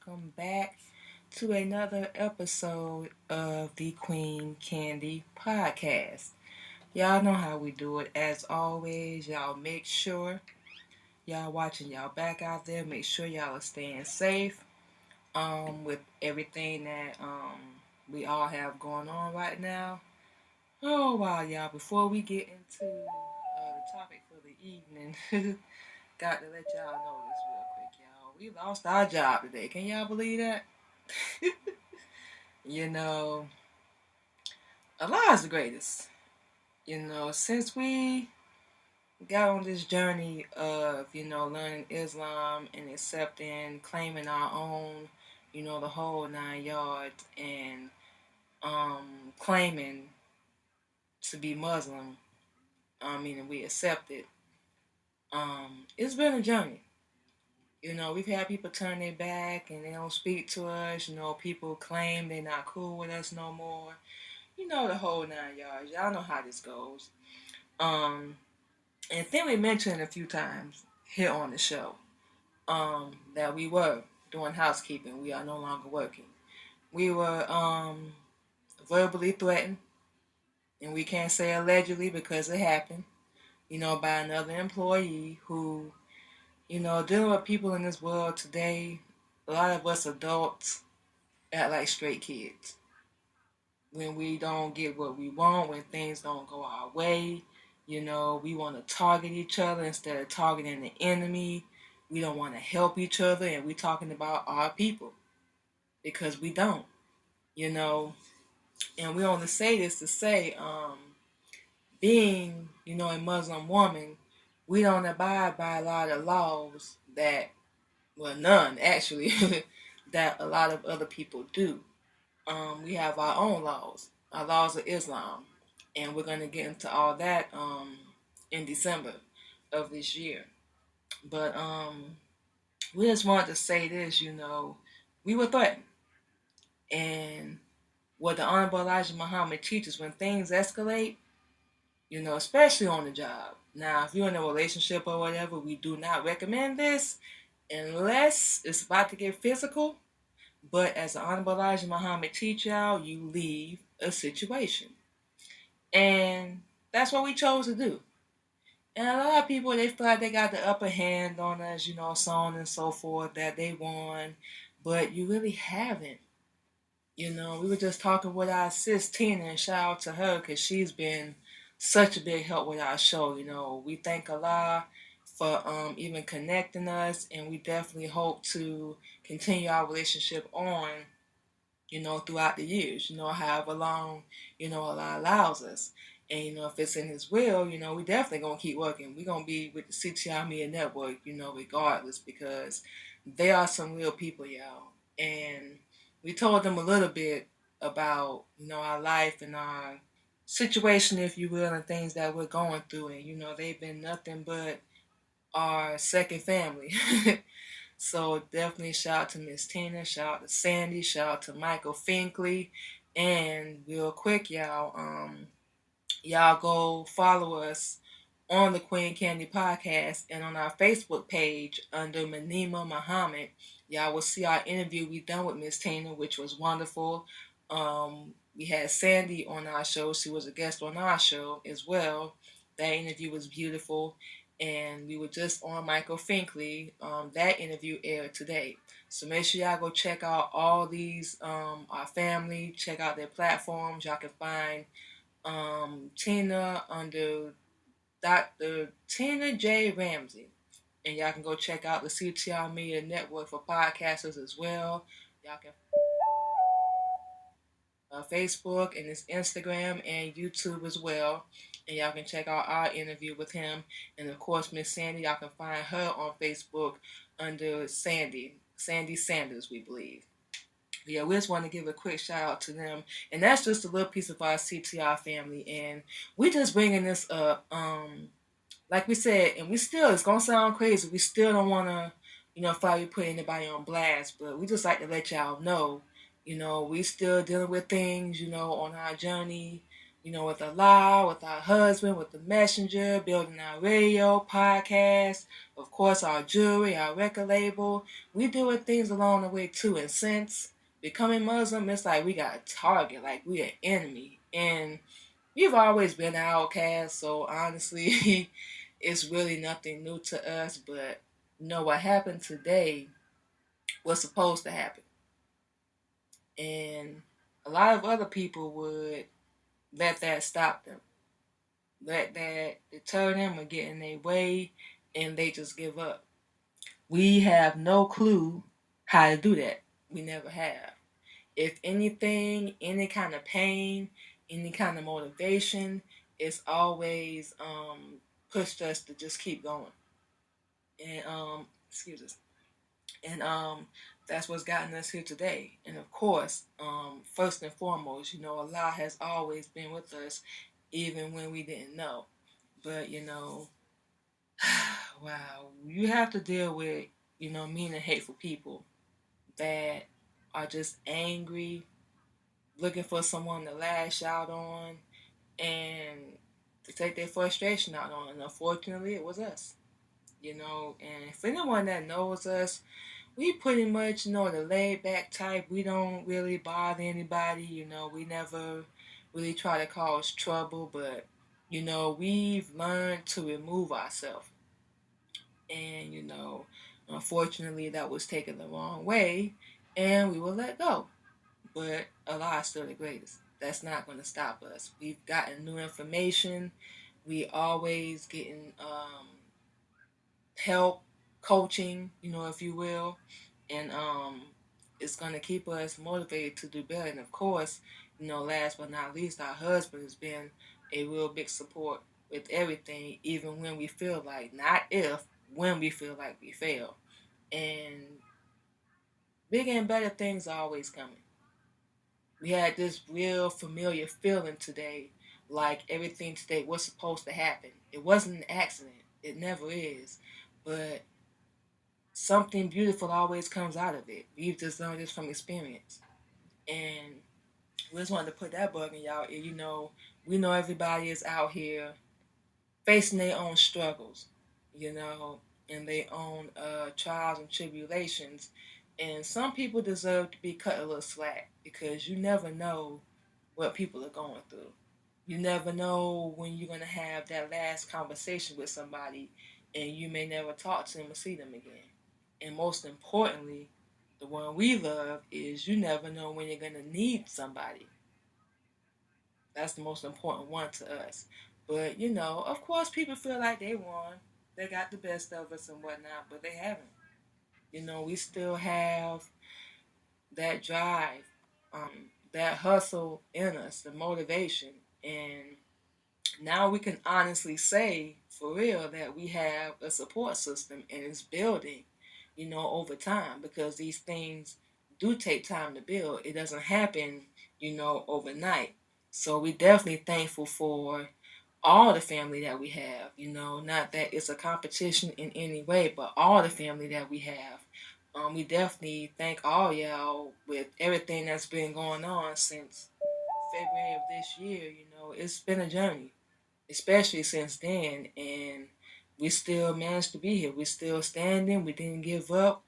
welcome back to another episode of the Queen Candy Podcast. Y'all know how we do it. As always, y'all make sure y'all watching y'all back out there. Make sure y'all are staying safe with everything that we all have going on right now. Oh wow, y'all! Before we get into the topic for the evening, got to let y'all know this real quick, y'all. We lost our job today. Can y'all believe that? You know, Allah's the greatest. Since we got on this journey of, learning Islam and accepting, claiming our own, the whole 9 yards, and claiming to be Muslim, meaning we accept it. It's been a journey. We've had people turn their back and they don't speak to us. People claim they're not cool with us no more. The whole 9 yards. Y'all know how this goes. And then we mentioned a few times here on the show that we were doing housekeeping. We are no longer working. We were verbally threatened, and we can't say allegedly because it happened, by another employee who, dealing with people in this world today, a lot of us adults act like straight kids. When we don't get what we want, when things don't go our way, we want to target each other instead of targeting the enemy. We don't want to help each other, and we're talking about our people because we don't, you know. And we only say this to say, being, a Muslim woman, we don't abide by a lot of laws that, well, none actually, that a lot of other people do. We have our own laws, our laws of Islam, and we're going to get into all that in December of this year. But we just wanted to say this, we were threatened. And what the Honorable Elijah Muhammad teaches, when things escalate, especially on the job. Now, if you're in a relationship or whatever, we do not recommend this unless it's about to get physical. But as the Honorable Elijah Muhammad teach y'all, you leave a situation. And that's what we chose to do. And a lot of people, they feel like they got the upper hand on us, so on and so forth, that they won. But you really haven't. We were just talking with our sis Tina, and shout out to her because she's been such a big help with our show. We thank Allah for even connecting us, and we definitely hope to continue our relationship on, throughout the years, however long, Allah allows us. And, if it's in His will, we definitely going to keep working. We're going to be with the CTI Media Network, regardless, because they are some real people, y'all. And we told them a little bit about, our life and our situation, if you will, and things that we're going through. And, they've been nothing but our second family. So definitely shout out to Miss Tina, shout out to Sandy, shout out to Michael Finkley. And real quick, y'all go follow us on the Queen Candy Podcast and on our Facebook page under Manima Muhammad. Y'all will see our interview we done with Miss Tina, which was wonderful. We had Sandy on our show. She was a guest on our show as well. That interview was beautiful. And we were just on Michael Finkley. That interview aired today. So make sure y'all go check out all these, our family, check out their platforms. Y'all can find Tina under Dr. Tina J. Ramsey. And y'all can go check out the CTR Media Network for podcasters as well. Y'all can Facebook and his Instagram and YouTube as well. And y'all can check out our interview with him. And of course, Miss Sandy, y'all can find her on Facebook under Sandy Sanders, we believe. Yeah, we just want to give a quick shout out to them. And that's just a little piece of our CTR family. And we just bringing this up, like we said, and we still, it's going to sound crazy. We still don't want to, probably put anybody on blast. But we just like to let y'all know, we still dealing with things, on our journey with the law, with our husband, with the messenger, building our radio, podcast, of course, our jewelry, our record label. We deal with things along the way too. And since becoming Muslim, it's like we got a target, like we an enemy. And we've always been an outcast, so honestly, it's really nothing new to us. But what happened today was supposed to happen. And a lot of other people would let that stop them, let that deter them or get in their way, and they just give up. We have no clue how to do that. We never have. If anything, any kind of pain, any kind of motivation, it's always pushed us to just keep going. And excuse us. And that's what's gotten us here today. And of course, first and foremost, Allah has always been with us, even when we didn't know. But wow, you have to deal with mean and hateful people that are just angry, looking for someone to lash out on, and to take their frustration out on. And unfortunately, it was us. And for anyone that knows us, we pretty much the laid back type. We don't really bother anybody. We never really try to cause trouble, but we've learned to remove ourselves. And unfortunately, that was taken the wrong way, and we will let go. But Allah is still the greatest. That's not going to stop us. We've gotten new information. We always getting help, coaching, if you will, and it's going to keep us motivated to do better. And of course, last but not least, our husband has been a real big support with everything, even when we feel like, not if, when we feel like we fail. And bigger and better things are always coming. We had this real familiar feeling today, like everything today was supposed to happen. It wasn't an accident. It never is. But something beautiful always comes out of it. We've just learned this from experience. And we just wanted to put that bug in y'all ear. We know everybody is out here facing their own struggles, and their own trials and tribulations. And some people deserve to be cut a little slack because you never know what people are going through. You never know when you're going to have that last conversation with somebody and you may never talk to them or see them again. And most importantly, the one we love is you never know when you're going to need somebody. That's the most important one to us. But, of course, people feel like they won. They got the best of us and whatnot, but they haven't. We still have that drive, that hustle in us, the motivation. And now we can honestly say, for real, that we have a support system and it's building, over time because these things do take time to build. It doesn't happen, overnight. So we definitely thankful for all the family that we have, not that it's a competition in any way, but all the family that we have. We definitely thank all y'all with everything that's been going on since February of this year. It's been a journey, especially since then, and we still managed to be here. We're still standing. We didn't give up.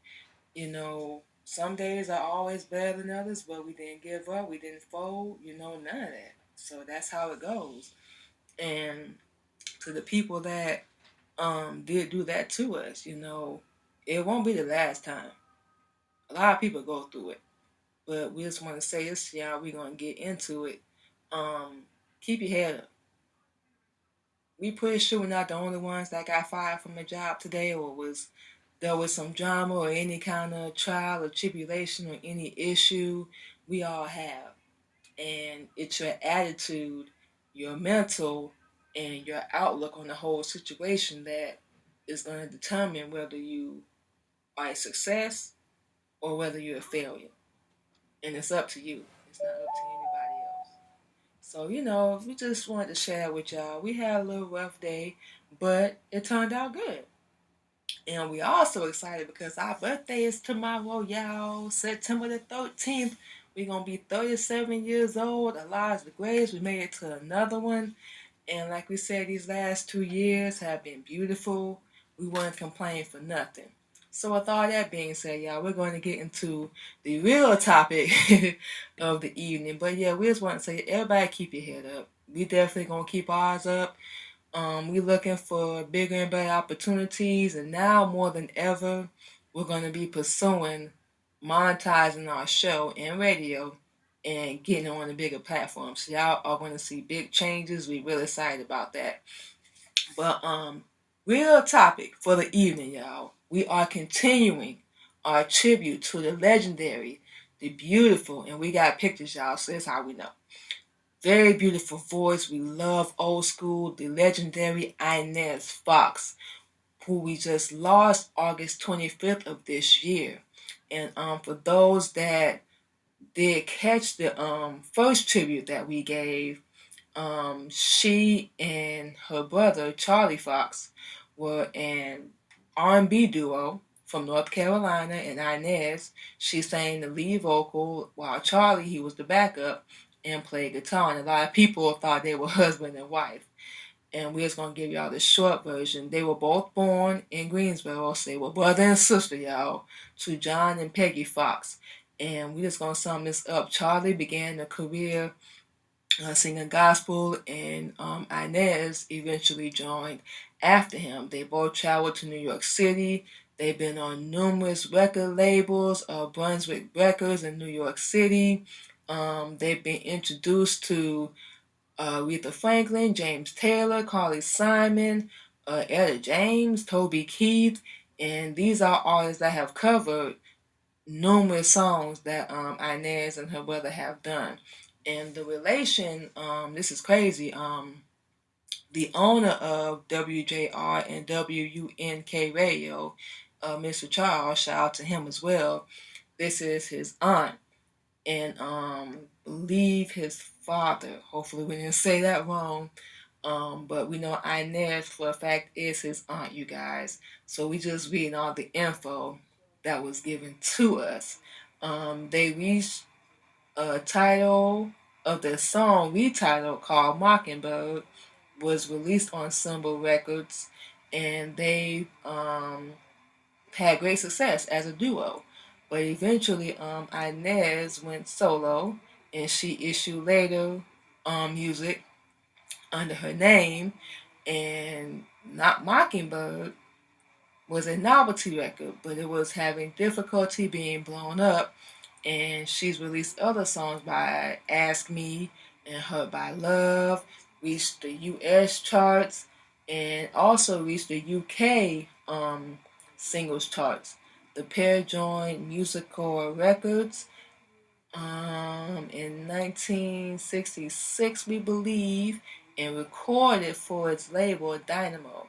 Some days are always better than others, but we didn't give up. We didn't fold. None of that. So that's how it goes. And to the people that did do that to us, it won't be the last time. A lot of people go through it, but we just want to say this, y'all. We're gonna get into it. Keep your head up. We pretty sure we're not the only ones that got fired from a job today, or there was some drama or any kind of trial or tribulation or any issue. We all have, and it's your attitude, your mental, and your outlook on the whole situation that is going to determine whether you are a success or whether you're a failure. And it's up to you. It's not up to anybody else. So, we just wanted to share that with y'all. We had a little rough day, but it turned out good. And we also excited because our birthday is tomorrow, y'all. September the 13th. We're gonna be 37 years old. Our lives the greatest. We made it to another one. And like we said, these last 2 years have been beautiful. We wouldn't complain for nothing. So with all that being said, y'all, we're going to get into the real topic of the evening. But yeah, we just want to say, everybody keep your head up. We definitely going to keep ours up. We looking for bigger and better opportunities, and now more than ever, we're going to be pursuing monetizing our show and radio and getting on a bigger platform. So y'all are going to see big changes. We're really excited about that. But real topic for the evening, y'all. We are continuing our tribute to the legendary, the beautiful, and we got pictures, y'all. So that's how we know. Very beautiful voice. We love old school. The legendary Inez Foxx, who we just lost August 25th of this year. And for those that did catch the first tribute that we gave, she and her brother Charlie Foxx were an R&B duo from North Carolina, and Inez, she sang the lead vocal while Charlie, he was the backup and played guitar. And a lot of people thought they were husband and wife. And we're just gonna give y'all the short version. They were both born in Greensboro, so they were brother and sister, y'all, to John and Peggy Foxx. And we just gonna sum this up. Charlie began a career singing gospel, and Inez eventually joined after him. They both traveled to New York City. They've been on numerous record labels, Brunswick Records in New York City. They've been introduced to Aretha Franklin, James Taylor, Carly Simon, Etta James, Toby Keith, and these are artists that have covered numerous songs that Inez and her brother have done. And the relation, this is crazy. The owner of WJR and WUNK Radio, Mr. Charles, shout out to him as well. This is his aunt, and believe his father. Hopefully, we didn't say that wrong. But we know Inez for a fact is his aunt, you guys. So we just reading all the info that was given to us. They reached a title of the song retitled called Mockingbird was released on Symbol Records, and they had great success as a duo. But eventually, Inez went solo, and she issued later music under her name, and not Mockingbird was a novelty record, but it was having difficulty being blown up, and she's released other songs by Ask Me and Hurt by Love, reached the US charts, and also reached the UK singles charts. The pair joined Musical Records in 1966, we believe, and recorded for its label Dynamo.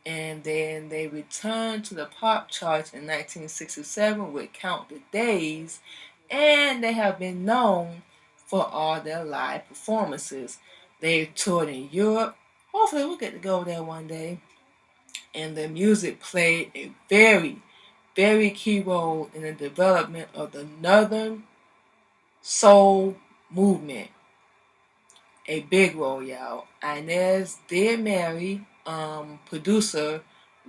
And then they returned to the pop charts in 1967 with Count the Days, and they have been known for all their live performances. They've toured in Europe. Hopefully, we'll get to go there one day. And their music played a very, very key role in the development of the Northern Soul movement. A big role, y'all. Inez did marry producer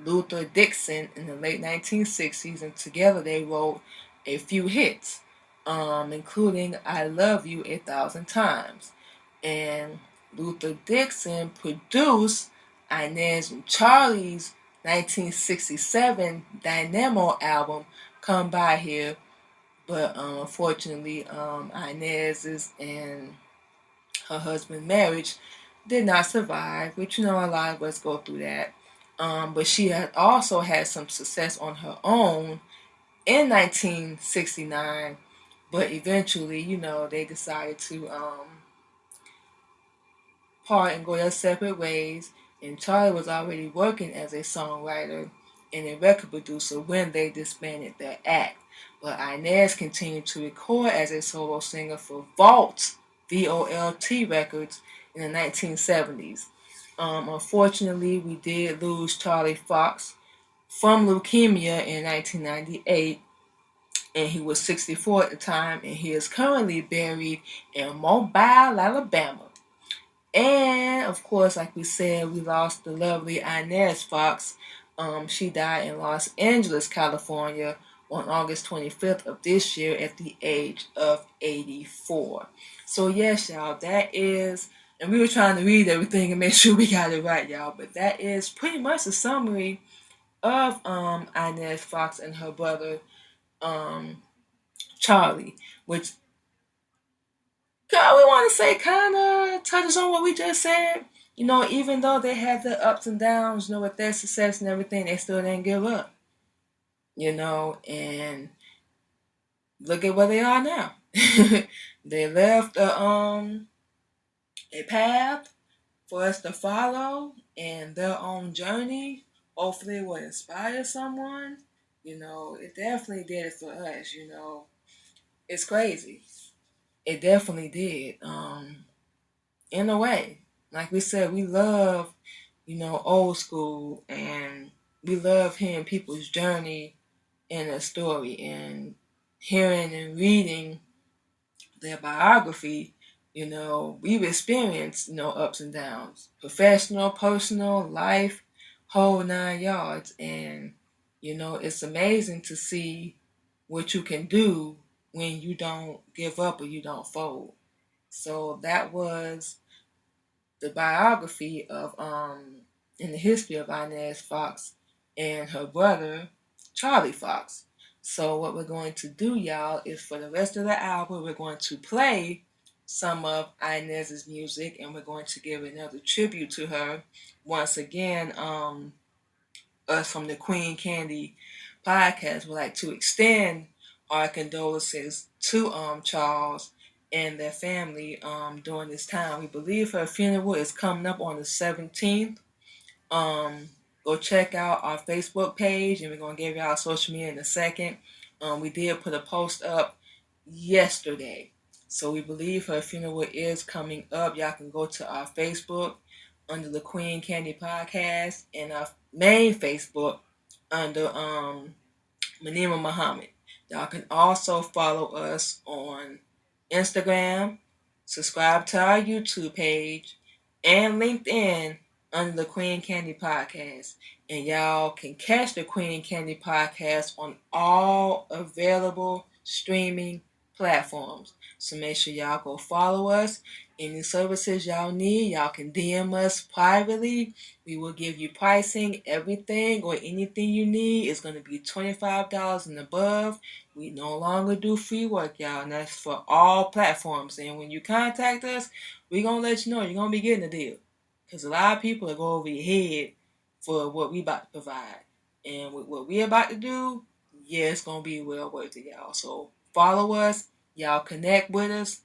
Luther Dixon in the late 1960s, and together they wrote a few hits, including I Love You 1,000 Times. And Luther Dixon produced Inez and Charlie's 1967 Dynamo album, Come By Here, but unfortunately, Inez's and her husband's marriage did not survive, which a lot of us go through that. But she had also had some success on her own in 1969, but eventually, they decided to part and go their separate ways. And Charlie was already working as a songwriter and a record producer when they disbanded their act. But Inez continued to record as a solo singer for Vault, VOLT Records in the 1970s. Unfortunately, we did lose Charlie Foxx from leukemia in 1998, and he was 64 at the time, and he is currently buried in Mobile, Alabama. And of course, like we said, we lost the lovely Inez Foxx. She died in Los Angeles, California on August 25th of this year at the age of 84. So yes, y'all, that is, and we were trying to read everything and make sure we got it right, y'all, but that is pretty much a summary of Inez Foxx and her brother um, Charlie, which God, we want to say kind of touches on what we just said. You know, even though they had the ups and downs, you know, with their success and everything, they still didn't give up. You know, and look at where they are now. They left a path for us to follow and their own journey. Hopefully, it will inspire someone. You know, it definitely did it for us. You know, it's crazy. It definitely did. In a way, like we said, we love, you know, old school, and we love hearing people's journey in a story, and hearing and reading their biography. You know, we've experienced, you know, ups and downs, professional, personal, life, whole 9 yards. And, you know, it's amazing to see what you can do when you don't give up or you don't fold. So that was the biography of in the history of Inez Foxx and her brother Charlie Foxx. So what we're going to do, y'all, is for the rest of the hour we're going to play some of Inez's music, and we're going to give another tribute to her. Once again, us from the Queen Candy podcast would like to extend our condolences to Charles and their family during this time. We believe her funeral is coming up on the 17th. Um, Go check out our Facebook page, and we're gonna give y'all social media in a second. We did put a post up yesterday, so we believe her funeral is coming up. Y'all can go to our Facebook under the Queen Candy Podcast, and our main Facebook under Manima Muhammad. Y'all can also follow us on Instagram, subscribe to our YouTube page, and LinkedIn under the Queen Candy Podcast. And y'all can catch the Queen Candy Podcast on all available streaming platforms. So make sure y'all go follow us. Any services y'all need, y'all can DM us privately. We will give you pricing. Everything or anything you need is going to be $25 and above. We no longer do free work, y'all, and that's for all platforms. And when you contact us, we're going to let you know you're going to be getting a deal. Because a lot of people are going over your head for what we about to provide. And with what we about to do, yeah, it's going to be well worth it, y'all. So follow us. Y'all connect with us.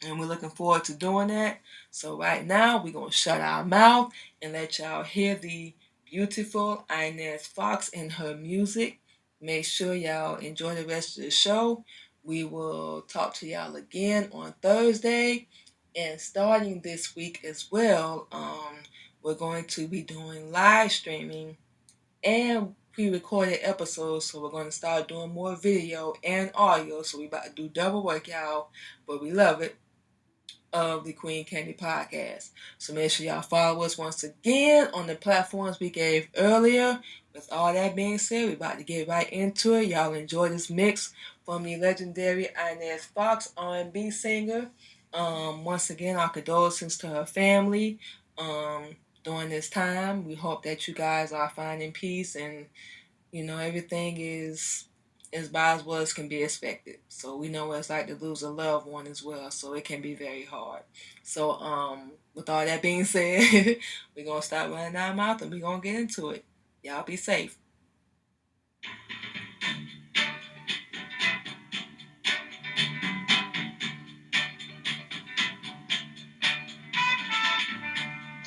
And we're looking forward to doing that. So right now, we're going to shut our mouth and let y'all hear the beautiful Inez Foxx and her music. Make sure y'all enjoy the rest of the show. We will talk to y'all again on Thursday. And starting this week as well, we're going to be doing live streaming and pre-recorded episodes. So we're going to start doing more video and audio. So we about to do double work, y'all. But we love it, of the Queen Candy Podcast. So make sure y'all follow us once again on the platforms we gave earlier. With all that being said, we're about to get right into it. Y'all enjoy this mix from the legendary Inez Foxx, R&B singer. Once again, our condolences to her family during this time. We hope that you guys are finding peace, and you know everything is about as well as can be expected. So we know what it's like to lose a loved one as well. So it can be very hard. So with all that being said, we're gonna start running our mouth and we're gonna get into it. Y'all be safe.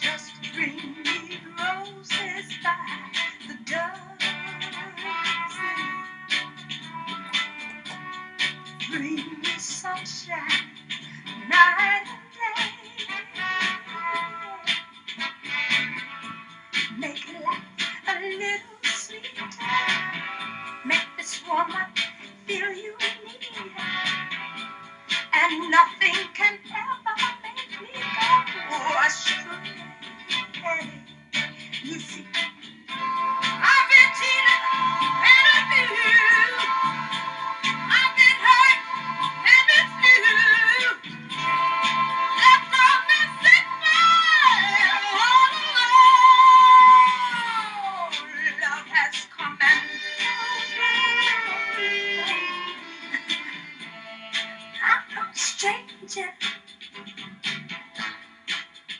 Just bring me roses by the dozen. Bring me sunshine night and day. Make life a little sweeter. Make this woman feel you Nothing can ever make me go astray. You see, I've been cheated and abused. I've been hurt and misused. Left on the sick all alone. Love has come and I'm no stranger.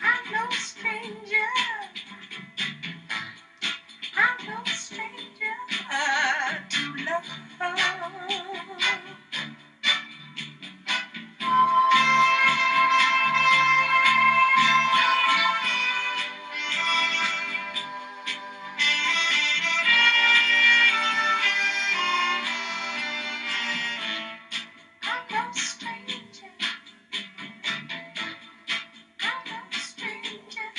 I'm no stranger. I'm no stranger to love. I'm no stranger. I'm no stranger.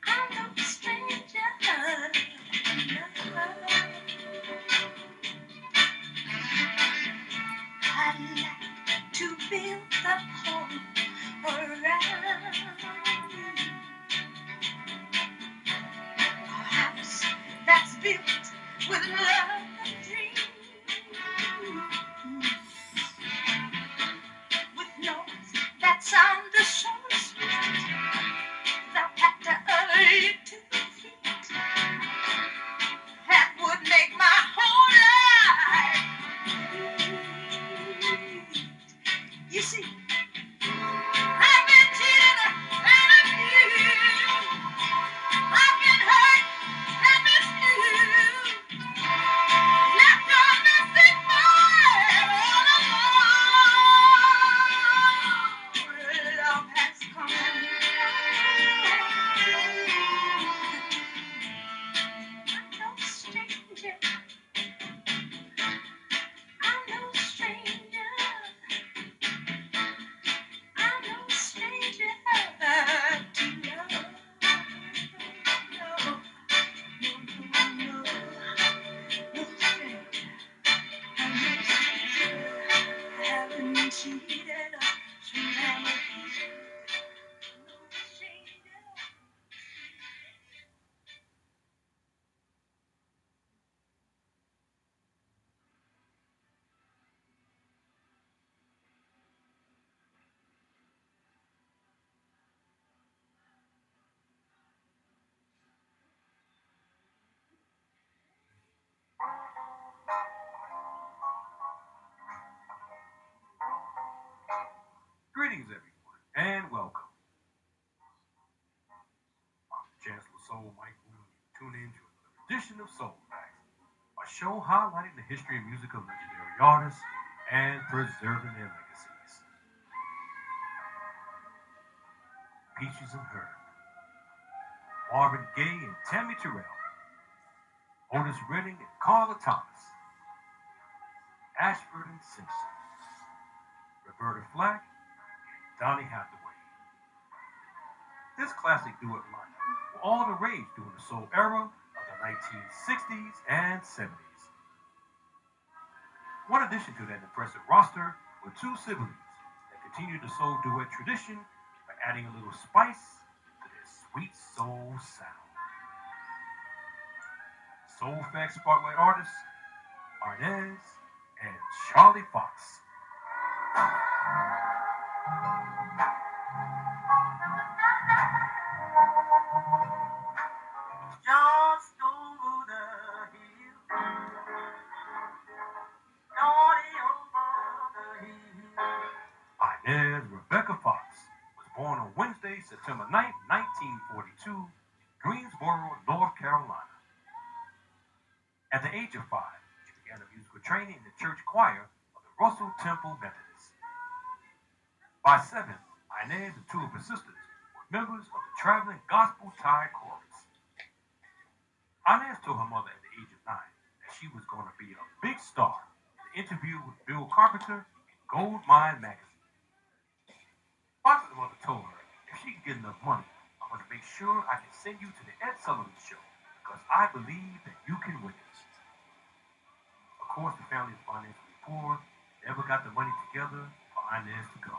I'm no stranger to love. I'd like to build a home around you. A house that's built with love and dreams. With notes that sound so sweet. Without have to hurry to feet. That would make my whole life. You see, I've been cheated and abused. I've been hurt and misused. Left on the sick mind all alone. Love has come and I'm no stranger. I'm no stranger. I'm no stranger to love. No, no, no, no stranger. I'm no stranger. I haven't cheated. So I'm no stranger. Greetings, everyone, and welcome. I'm Chancellor Soul Mike Boone. Tune in to another edition of Soul Facts, a show highlighting the history and music of legendary artists and preserving their legacies. Peaches and Herb, Marvin Gaye and Tammy Terrell, Otis Redding and Carla Thomas, Ashford and Simpson, Roberta Flack, and Donny Hathaway. This classic duet lineup were all the rage during the soul era of the 1960s and 70s. One addition to that impressive roster were two siblings that continued the soul duet tradition by adding a little spice to their sweet soul sound. Soul Facts Spotlight artists Inez and Charlie Fox. Just over the hill, naughty over the hill. Inez Rebecca Fox was born on Wednesday, September 9th, 1942, in Greensboro, North Carolina. At the age of 5, she began her musical training in the church choir of the Russell Temple Methodists. By 7, Inez and two of her sisters were members of the traveling gospel tide chorus. Inez told her mother at the age of 9 that she was going to be a big star in an interview with Bill Carpenter in Gold Mine magazine. Fox's mother told her if she could get enough money, I'm going to make sure I can send you to the Ed Sullivan Show because I believe that you can win it. Of course, the family is financially poor. never got the money together for Inez to go.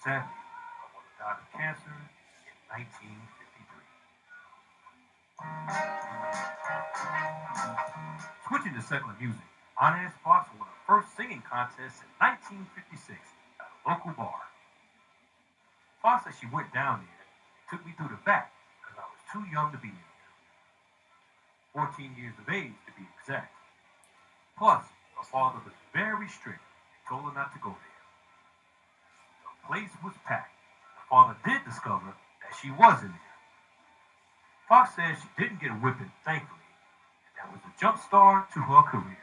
Sadly, her mother died of cancer in 1953. Switching to secular music, Inez Foxx won her first singing contest in 1956 at a local bar. Foxx said she went down there and took me through the back because I was too young to be in there. 14 years of age to be exact. Plus, her father was very strict and told her not to go there. The place was packed. Her father did discover that she was in there. Foxx says she didn't get a whipping, thankfully, and that was a jump start to her career.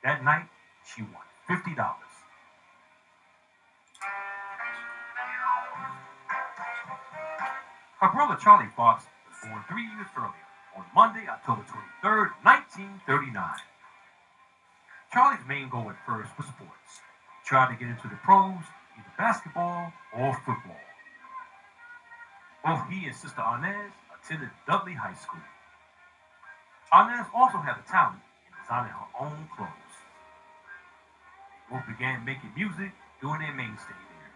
That night, she won $50. Her brother Charlie Foxx was born 3 years earlier, on Monday, October 23rd, 1939. Charlie's main goal at first was sports. He tried to get into the pros, either basketball or football. Both he and sister Inez attended Dudley High School. Inez also had a talent in designing her own clothes. They both began making music, doing their mainstay there.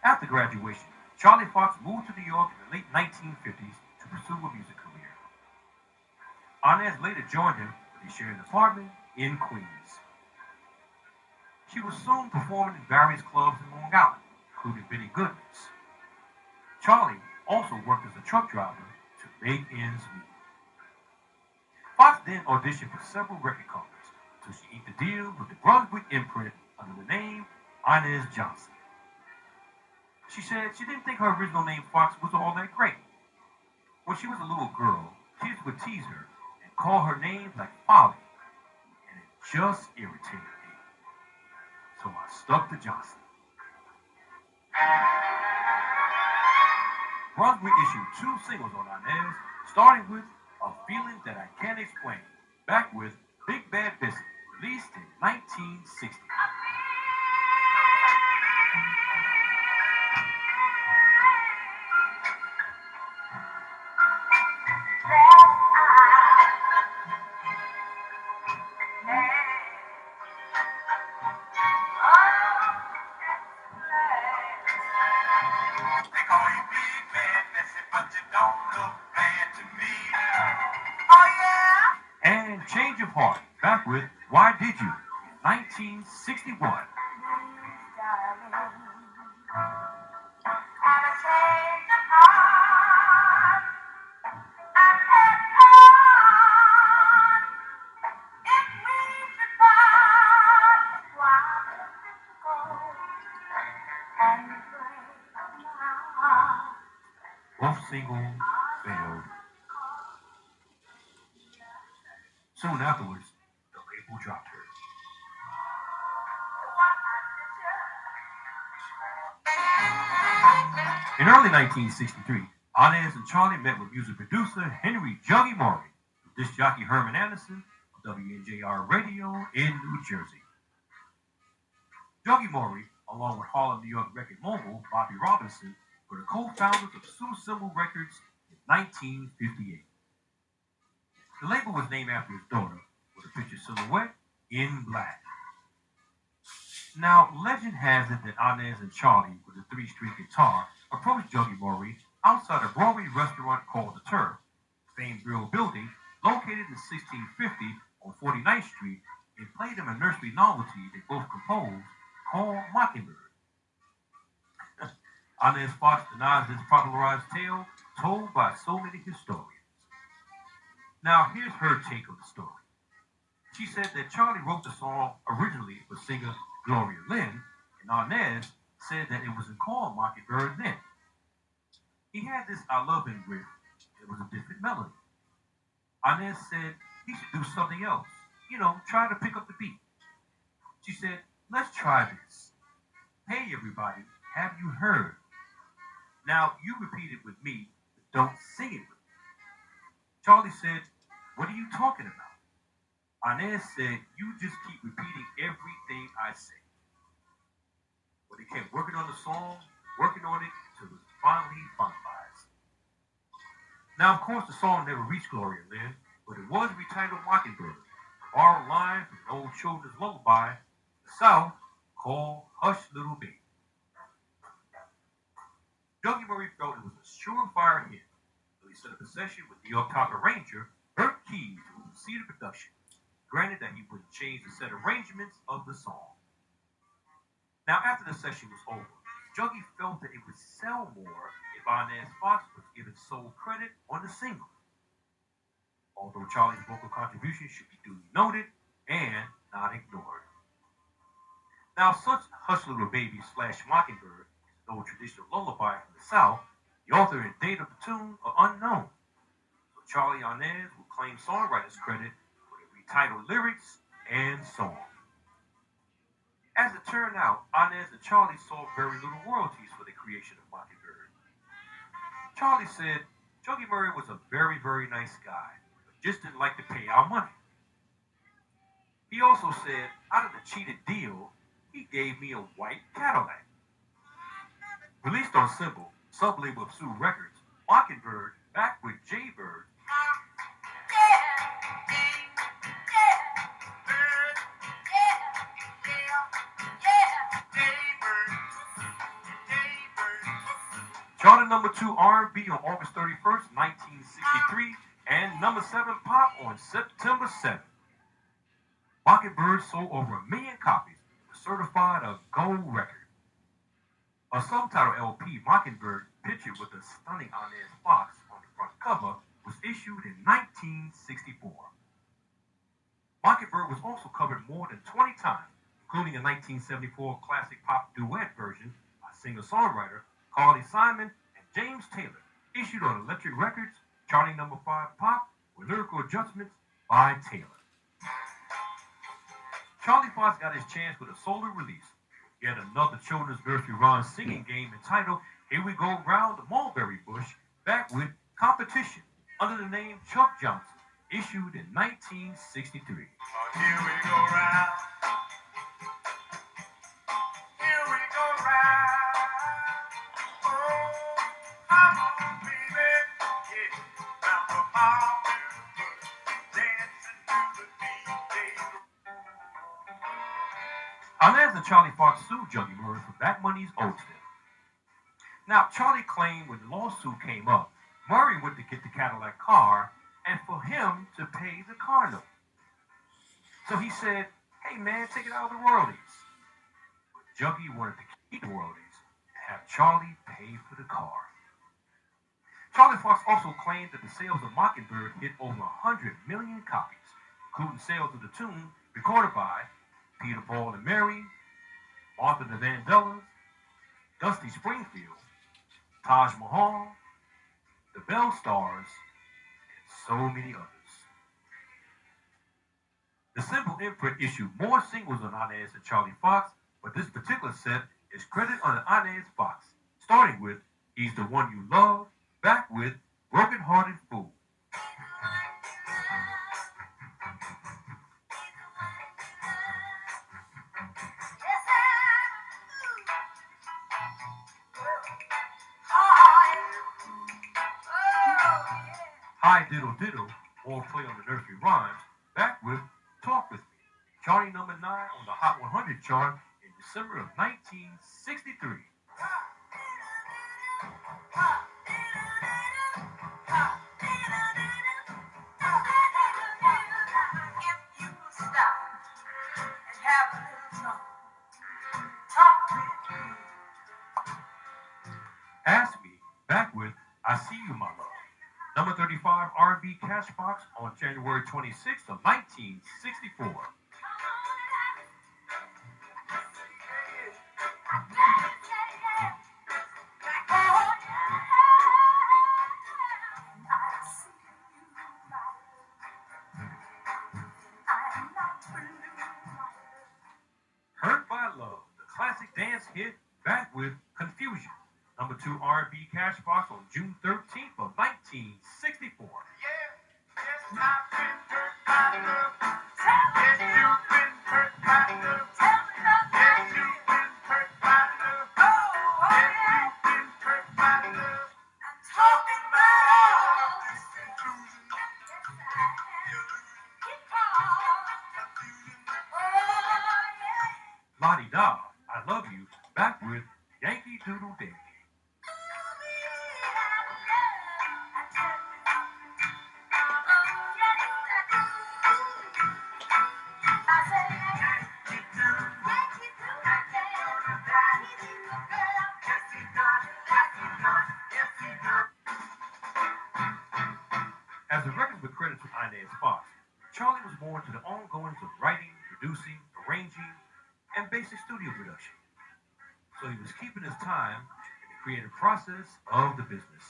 After graduation, Charlie Foxx moved to New York in the late 1950s to pursue a music career. Inez later joined him when they shared an apartment in Queens. She was soon performing in various clubs in Long Island, including Benny Goodman's. Charlie also worked as a truck driver to make ends meet. Foxx then auditioned for several record companies until she inked a deal with the Brunswick imprint under the name Inez Johnson. She said she didn't think her original name Foxx was all that great. When she was a little girl, kids would tease her and call her names like Folly, and it just irritated me. So I stuck to Johnson. Brunswick issued 2 singles on Inez, starting with A Feeling That I Can't Explain, back with Big Bad Biscuit, released in 1960. They call you Big Bad Bessie, but you don't look bad to me. Oh, yeah? And Change of Heart, back with Why Did You, 1961. Both singles failed. Soon afterwards, the label dropped her. In early 1963, Inez and Charlie met with music producer Henry Juggy Maury, disc jockey Herman Anderson of WNJR Radio in New Jersey. Juggy Maury, along with Harlem, New York record mogul Bobby Robinson, were the co-founders of Sue Symbol Records in 1958. The label was named after his daughter, with a picture silhouette in black. Now, legend has it that Inez and Charlie, with a 3-string guitar, approached Juggy Maury outside a Broadway restaurant called The Turf, a famed grill building located in 1650 on 49th Street, and played them a nursery novelty they both composed called Mockingbird. Inez Foxx denies this popularized tale told by so many historians. Now, here's her take of the story. She said that Charlie wrote the song originally for singer Gloria Lynn, and Inez said that it wasn't called Mockingbird then. He had this I Love Him riff. It was a different melody. Inez said he should do something else. Try to pick up the beat. She said, let's try this. Hey everybody, have you heard? Now you repeat it with me, but don't sing it with me. Charlie said, what are you talking about? Inez said, you just keep repeating everything I say. But they kept working on the song, working on it, until it was finally finalized. Now, of course, the song never reached Gloria Lynn, but it was retitled Mockingbird, borrowed line from an old children's lullaby, the South, called Hush Little Baby. Dougie Murray felt it was a surefire hit, so he set up a session with New York top arranger Bert Keys to oversee the production, granted that he wouldn't change the set arrangements of the song. Now, after the session was over, Dougie felt that it would sell more if Inez Foxx was given sole credit on the single, although Charlie's vocal contribution should be duly noted and not ignored. Now, such Hush Little Baby slash Mockingbird is an old traditional lullaby from the South. The author and date of the tune are unknown, so Charlie Inez will claim songwriter's credit for the retitled lyrics and song. As it turned out, Inez and Charlie saw very little royalties for the creation of Mockingbird. Charlie said, Dougie Murray was a very, very nice guy, but just didn't like to pay our money. He also said, out of the cheated deal, he gave me a white Cadillac. Released on Symbol, sub-label of Sue Records, Mockingbird, back with Jaybird, charted number 2 R&B on August 31st, 1963, and number 7 pop on September 7th. Mockingbird sold over 1 million copies and was certified a gold record. A subtitle LP, Mockingbird, pictured with a stunning Inez Foxx on the front cover, was issued in 1964. Mockingbird was also covered more than 20 times, including a 1974 classic pop duet version by singer-songwriter Carly Simon and James Taylor, issued on Electric Records, charting number 5 pop with lyrical adjustments by Taylor. Charlie Fox got his chance with a solo release, yet another children's nursery rhyme singing game entitled Here We Go Round the Mulberry Bush, back with Competition, under the name Chuck Johnson, issued in 1963. Here we go round. Here we go round. Oh, come on, baby. Yeah, round the mulberry bush, dancing to the beat. Inez and Charlie Fox sued Dougie Murray for back monies owed to them. Now, Charlie claimed when the lawsuit came up, Murray went to get the Cadillac car and for him to pay the car note. So he said, hey man, take it out of the royalties. But Dougie wanted to keep the royalties and have Charlie pay for the car. Charlie Fox also claimed that the sales of Mockingbird hit over 100 million copies, including sales of the tune recorded by Peter, Paul, and Mary, Martha the Vandellas, Dusty Springfield, Taj Mahal, the Bell Stars, and so many others. The Symbol imprint issued more singles on Inez and Charlie Fox, but this particular set is credited on Inez Foxx, starting with He's the One You Love, back with Broken Hearted Fool. Hi Diddle Diddle, all play on the nursery rhymes, back with Talk With Me, charting number 9 on the Hot 100 chart in December of 1963. Ask Me, back with I See You, My Love. Number 35 R&B Cash Box on January 26th of 1964. Hurt by Love, the classic dance hit, back with Confusion. Number 2 R&B Cash Box on June 13th of 1964. La Di Da, I Love You, back with Yankee Doodle Dandy. As the record with credit to Inez Foxx, Charlie was born to the ongoings of writing, producing, arranging, and basic studio production. So he was keeping his time in the creative process of the business.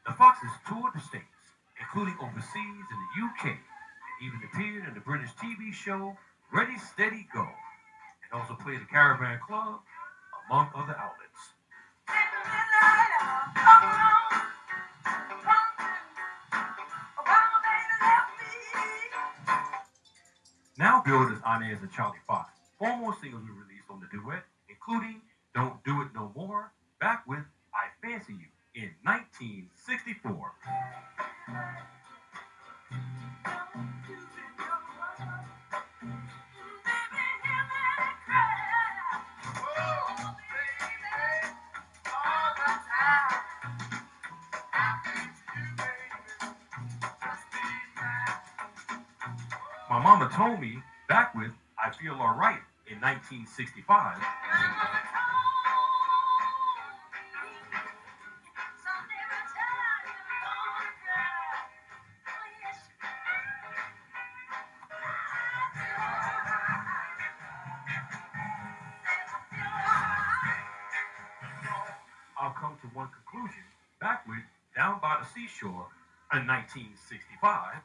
The Foxes toured the States, including overseas in the UK, and even appeared in the British TV show Ready, Steady, Go, and also played the Caravan Club, among other outlets. Now billed as Inez and Charlie Foxx, 4 more singles were released on the duet, including Don't Do It No More, back with I Fancy You in 1964. My Mama Told Me, back with I Feel Alright in 1965. I'll come to one conclusion, back with Down by the Seashore in 1965.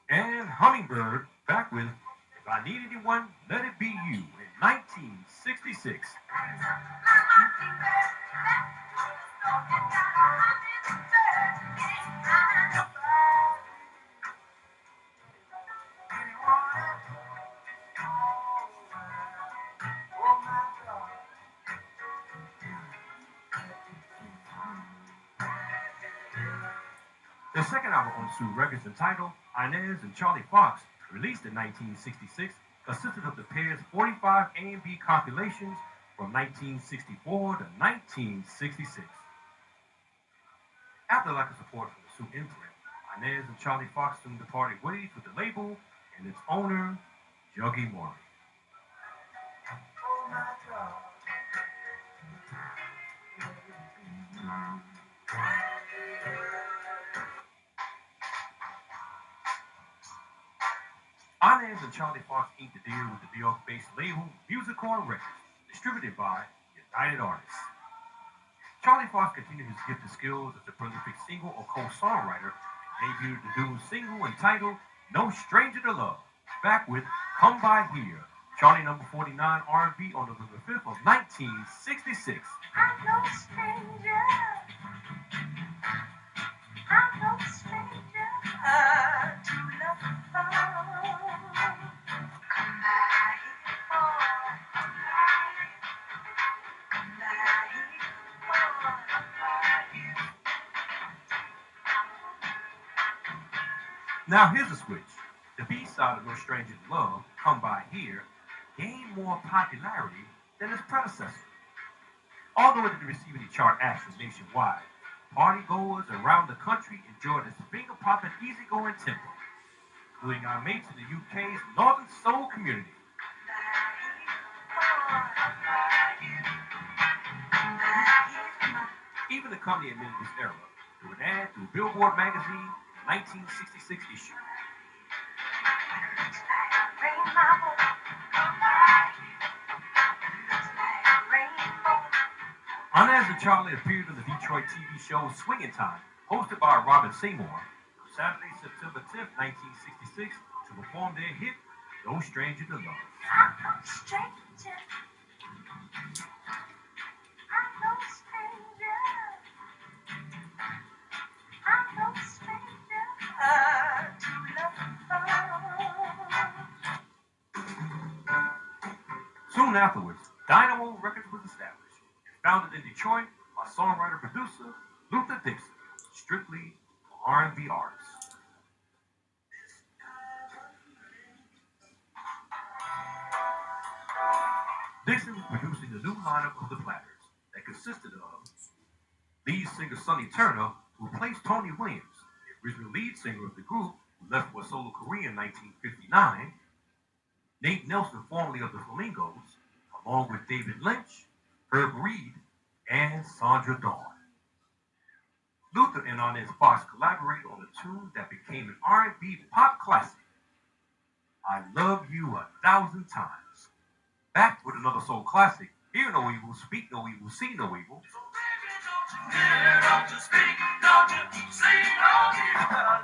And Hummingbird, back with If I Need Anyone, Let It Be You in 1966. The second album on Sue Records, entitled Inez and Charlie Foxx, released in 1966, consisted of the pair's 45 A&B compilations from 1964 to 1966. After lack of support from the Sue imprint, Inez and Charlie Foxx soon departed ways with the label and its owner, Juggy Morley. Inez and Charlie Foxx inked a deal with the New York-based label Musicorn Records, distributed by United Artists. Charlie Foxx continued his gifted skills as a prolific single or co-songwriter, debuted the duo's single entitled No Stranger to Love, back with Come By Here, charting number 49 R&B on November 5th of 1966. I'm no stranger. I'm no stranger to love. Come by here, come by here. Now here's a switch. The B-side of No Stranger to Love, Come By Here, gained more popularity than its predecessor. Although it didn't receive any chart action nationwide, partygoers around the country enjoyed its finger-popping, easygoing tempo, including our mates in the UK's Northern Soul community. Even the company admitted this error through an ad through Billboard magazine 1966 issue. Inez and Charlie appeared on the Detroit TV show Swingin' Time, hosted by Robin Seymour, on Saturday, September 10th, 1966, to perform their hit, No Stranger to Love. I'm no stranger. I'm no stranger. I'm no stranger to love. Soon afterwards, Dynamo Records was established, founded in Detroit by songwriter-producer Luther Dixon, strictly for R&B artists. Dixon was producing the new lineup of the Platters that consisted of lead singer Sonny Turner, who replaced Tony Williams, the original lead singer of the group, who left for a solo career in 1959, Nate Nelson, formerly of the Flamingos, along with David Lynch, Herb Reed, and Sandra Dawn. Luther and Inez Foxx collaborated on a tune that became an R&B pop classic, I Love You 1,000 Times. Back with another soul classic, Hear No Evil, Speak No Evil, See No Evil. So baby, don't you hear, don't you speak, don't you see no evil.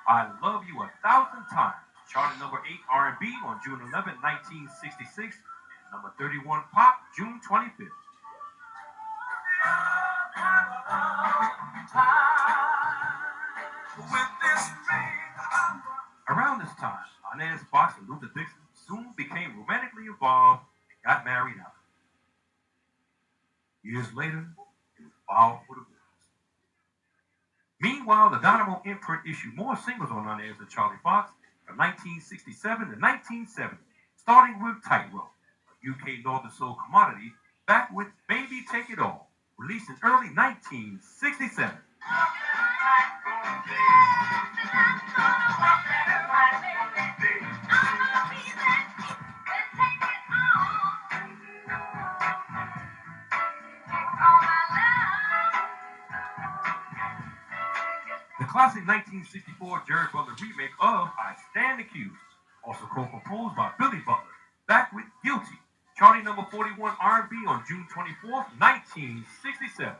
I Love You 1,000 Times charted number 8 R&B on June 11, 1966, and number 31 pop June 25th. Around this time, Inez Foxx and Luther Dixon soon became romantically involved and got married out. Years later, it was filed for divorce. Meanwhile, the Dynamo imprint issued more singles on Inez and Charlie Foxx from 1967 to 1970, starting with Tightrope, a UK Northern Soul commodity, back with Baby Take It All, released in early 1967. The classic 1964 Jerry Butler remake of I Stand Accused, also co-composed by Billy Butler, back with Guilty, charting number 41 R&B on June 24th, 1967.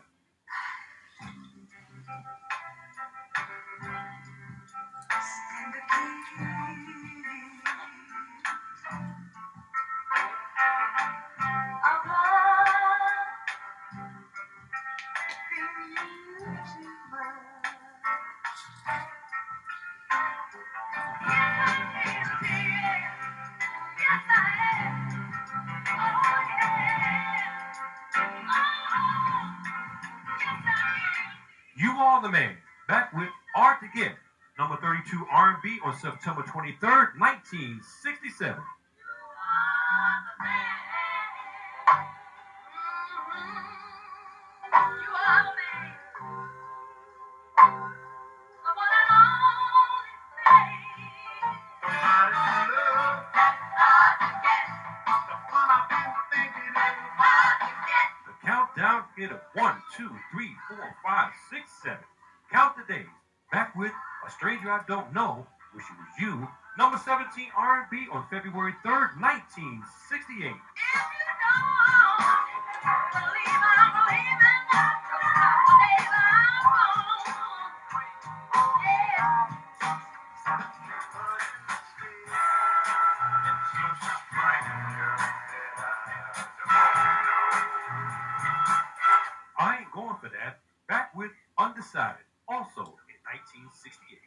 You Are the Man, back with Art Again, number 32 R&B on September 23rd, 1967. The countdown hit of 1, 2, 3, 4, 5, 6, 7. Count the days. Back with A Stranger I Don't Know, Wish It Was You, number 17 R&B on February 3rd, 1968. I Ain't Going For That, back with Undecided, also in 1968.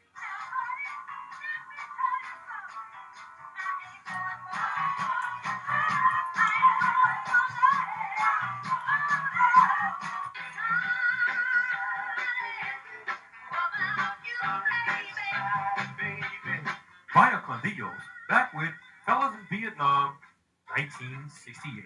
Via Condillos, back with Fellas in Vietnam, 1968.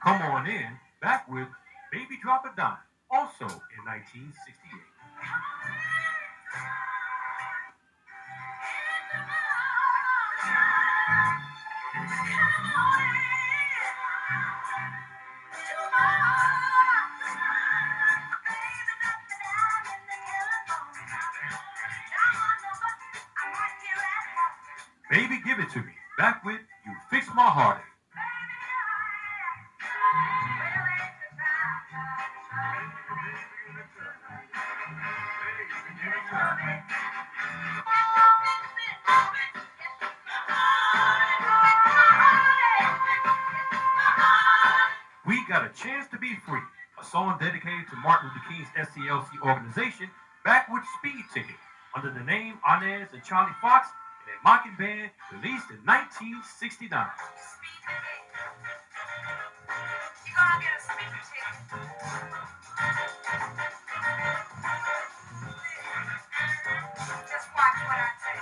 Come On In, back with Baby Drop a Dime, also in 1968. Baby Give It To Me, back with You Fix My Heart. Chance to Be Free, a song dedicated to Martin Luther King's SCLC organization, back with Speed Ticket, under the name Inez and Charlie Foxx, and a mocking band released in 1969. You're gonna get a speaker ticket. Just watch what I say.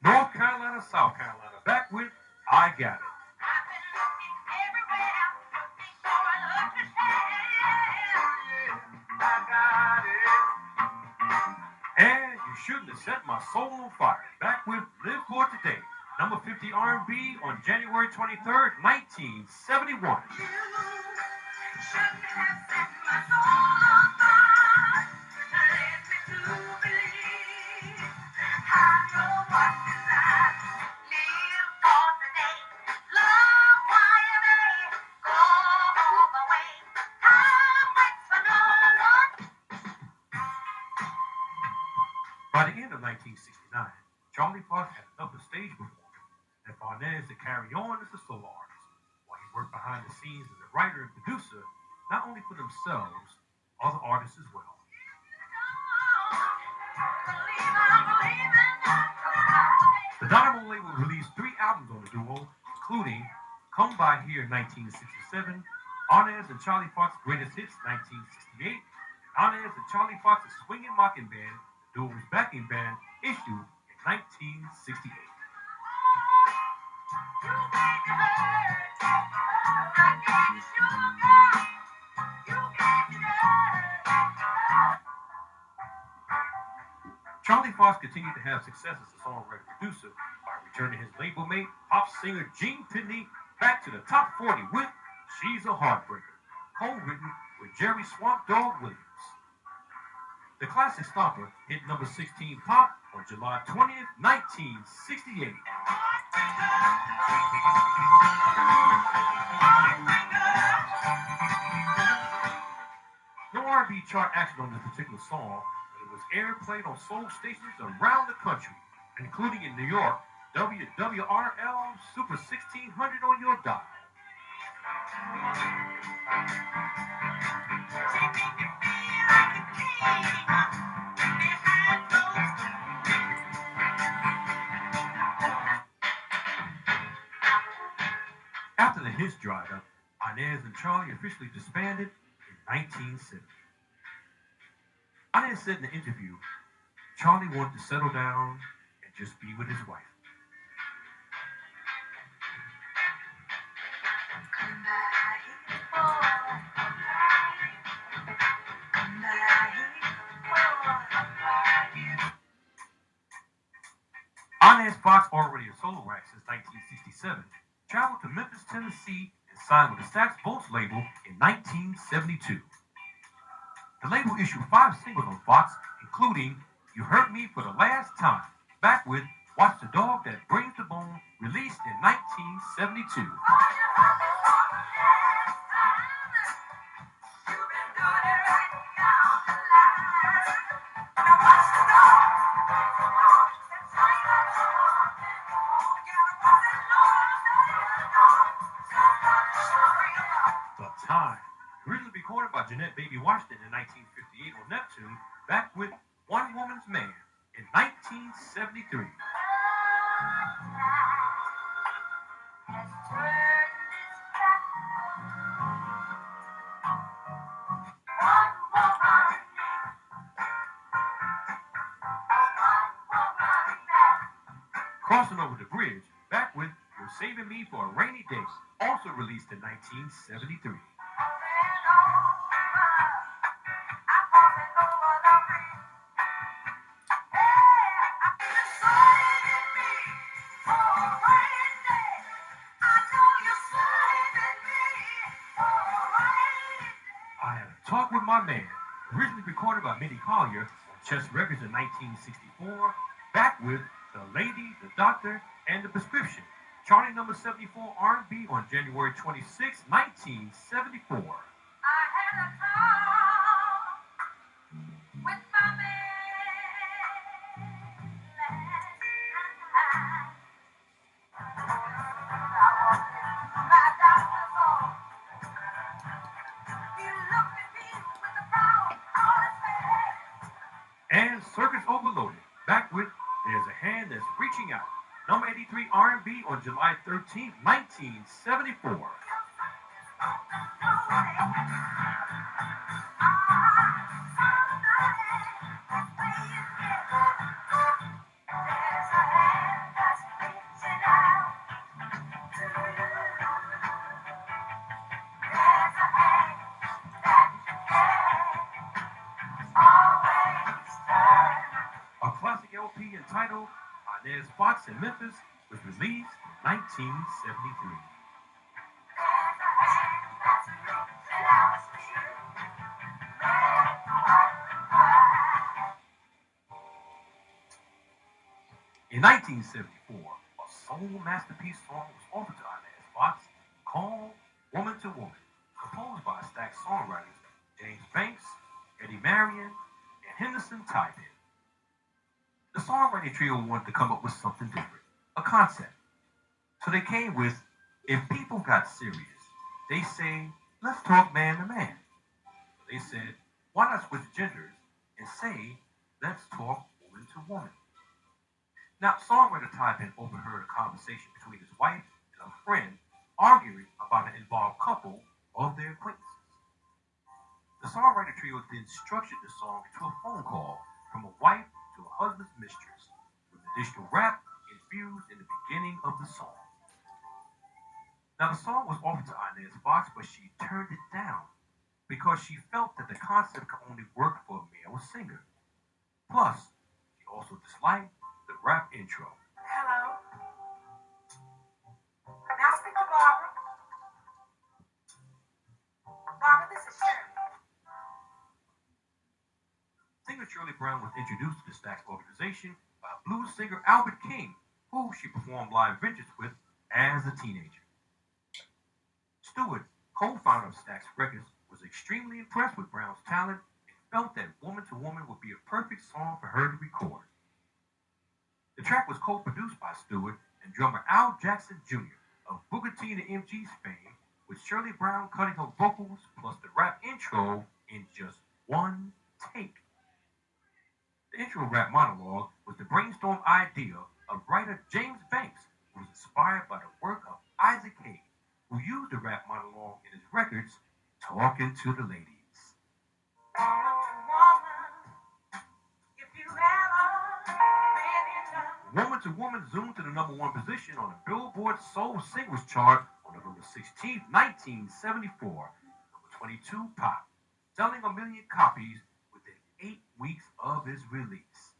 North Carolina, South Carolina, back with I Got It. I've been looking everywhere, looking for a love to share. I got it. And You Shouldn't Have Set My Soul on Fire, back with Live For Today, number 50 R&B on January 23rd, 1971. You shouldn't have set my soul on fire. Led me to believe I know what is right. Live for today. Love while you may. Go all the way. Time waits for no one. By the end of 1969, Charlie Foxx had enough of stage performing and for Inez to carry on as a solo artist, while he worked behind the scenes as a writer and producer, not only for themselves, other artists as well. The Dynamo label released 3 albums on the duo, including Come By Here in 1967, Inez and Charlie Foxx's Greatest Hits 1968, and Inez and Charlie Foxx's Swingin' Mocking Band, the duo's backing band, issued in 1968. Charlie Foxx continued to have success as a songwriter-producer by returning his label mate, pop singer Gene Pitney, back to the top 40 with She's a Heartbreaker, co-written with Jerry Swamp Dog Williams. The classic stomper hit number 16 pop on July 20th, 1968. No R&B chart action on this particular song, but it was airplayed on soul stations around the country, including in New York, WWRL Super 1600 on your dial. After the hits dried up, Inez and Charlie officially disbanded in 1970. Inez said in the interview, Charlie wanted to settle down and just be with his wife. Inez Foxx, already a solo act since 1967, traveled to Memphis, Tennessee, and signed with the Stax Volts label in 1972. The label issued 5 singles on Fox, including You Hurt Me for the Last Time, back with Watch the Dog That Brings the Bone, released in 1972. The Time, originally recorded by Jeanette Baby Washington in 1958 on Neptune, back with One Woman's Man in 1973. Crossing Over the Bridge, back with You're Saving Me for a Rainy Day, also released in 1973. I Had a Talk with My Man, originally recorded by Minnie Collier on Chess Records in 1964, back with The Lady, The Doctor, and The Prescription, charting number 74 R&B on January 26, 1974. Circus Overloaded, back with There's a Hand That's Reaching Out. Number 83 R&B on July 13th, 1974. A classic LP entitled Inez Foxx in Memphis was released in 1973. In 1974, a soul masterpiece song was offered to Inez Foxx called Woman to Woman, composed by Stax songwriters James Banks, Eddie Marion, and Henderson Tybin. The songwriting trio wanted to come up with something different, a concept. So they came with, if people got serious, they say, let's talk man to man. So they said, why not switch genders and say, let's talk woman to woman. Now, songwriter Tybin overheard a conversation between his wife and a friend arguing about an involved couple of their acquaintances. The songwriter trio then structured the song into a phone call from a wife to a husband's mistress, with additional rap infused in the beginning of the song. Now, the song was offered to Inez Foxx, but she turned it down because she felt that the concept could only work for a male singer. Plus, she also disliked the rap intro. Hello. May I speak to Barbara? Barbara, this is Shirley. Singer Shirley Brown was introduced to the Stax organization by blues singer Albert King, who she performed live ventures with as a teenager. Stewart, co-founder of Stax Records, was extremely impressed with Brown's talent and felt that Woman to Woman would be a perfect song for her to record. The track was co-produced by Stewart and drummer Al Jackson Jr. of Booker T and the MG's fame, with Shirley Brown cutting her vocals plus the rap intro in just one take. The intro rap monologue was the brainstorm idea of writer James Banks, who was inspired by the work of Isaac Hayes, who used the rap monologue in his records, Talking to the Ladies. Woman to Woman zoomed to the number one position on the Billboard Soul Singles Chart on November 16, 1974, number 22 pop, selling 1 million copies within 8 weeks of its release.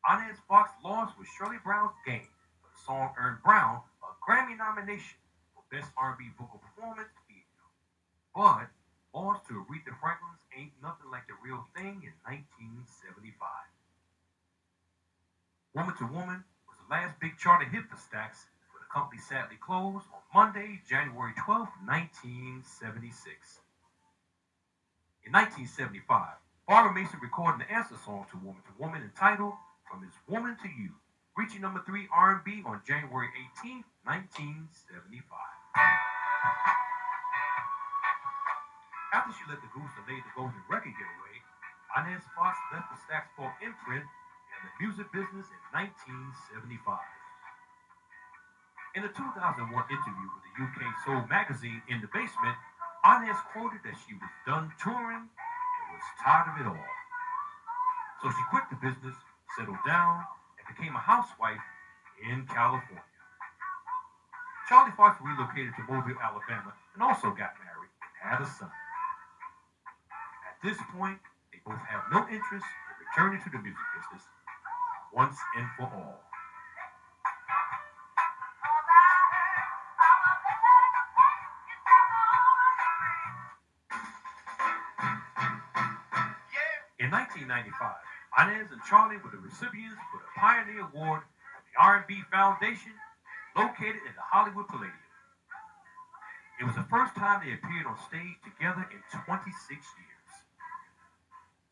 Inez Foxx lost with Shirley Brown's Game, but the song earned Brown a Grammy nomination for Best R&B Vocal Performance Female, but lost to Aretha Franklin's Ain't Nothing Like the Real Thing in 1975. Woman to Woman was the last big charter hit for Stax, but the company sadly closed on Monday, January 12, 1976. In 1975, Barbara Mason recorded an answer song to Woman entitled From His Woman to You, reaching number 3 R&B on January 18, 1975. After she let the Goose delay the Golden Record get away, Inez Foxx left the Stax Folk imprint and the music business in 1975. In a 2001 interview with the UK Soul magazine In the Basement, Inez quoted that she was done touring and was tired of it all. So she quit the business, settled down, and became a housewife in California. Charlie Foxx relocated to Mobile, Alabama, and also got married and had a son. At this point, they both have no interest in returning to the music business once and for all. In 1995, Inez and Charlie were the recipients for the Pioneer Award from the R&B Foundation, located in the Hollywood Palladium. It was the first time they appeared on stage together in 26 years.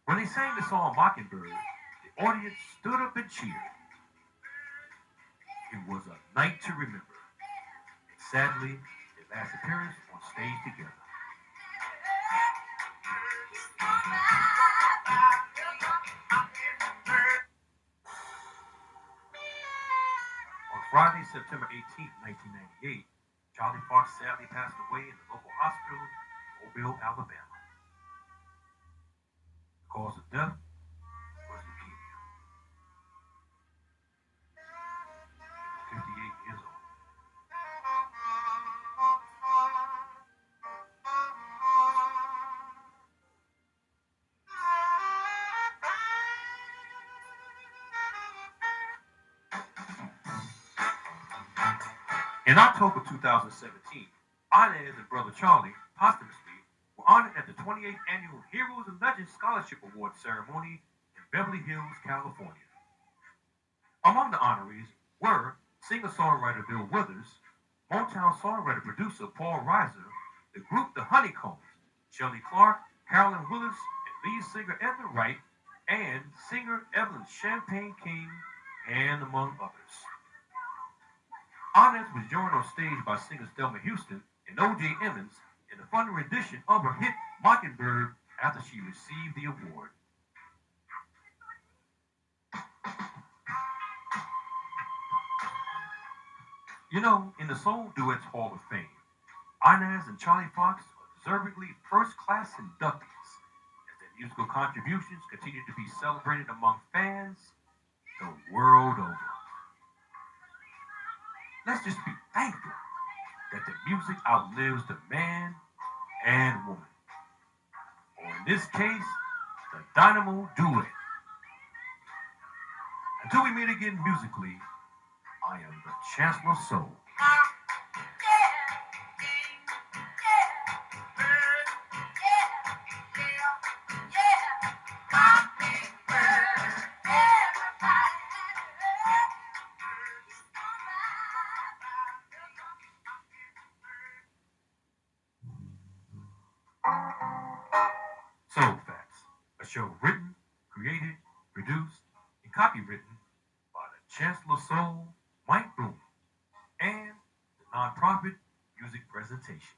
When they sang the song Mockingbird, the audience stood up and cheered. It was a night to remember, and sadly, their last appearance on stage together. September 18, 1998, Charlie Fox sadly passed away in the local hospital in Mobile, Alabama. The cause of death was leukemia. He was 58 years old. In October 2017, Inez and brother Charlie posthumously were honored at the 28th Annual Heroes and Legends Scholarship Award ceremony in Beverly Hills, California. Among the honorees were singer-songwriter Bill Withers, Motown songwriter-producer Paul Reiser, the group The Honeycombs, Shelley Clark, Carolyn Willis, and lead singer Edna Wright, and singer Evelyn Champagne King, and among others. Inez was joined on stage by singers Thelma Houston and O.J. Emmons in a fun rendition of her hit Mockingbird after she received the award. You know, in the Soul Duets Hall of Fame, Inez and Charlie Fox are deservedly first-class inductees as their musical contributions continue to be celebrated among fans the world over. Let's just be thankful that the music outlives the man and woman. Or in this case, the Dynamo Duet. Until we meet again musically, I am the Chancellor Soul. Soul Facts, a show written, created, produced, and copywritten by the Chancellor Soul, Mike Boone, and the nonprofit music presentation.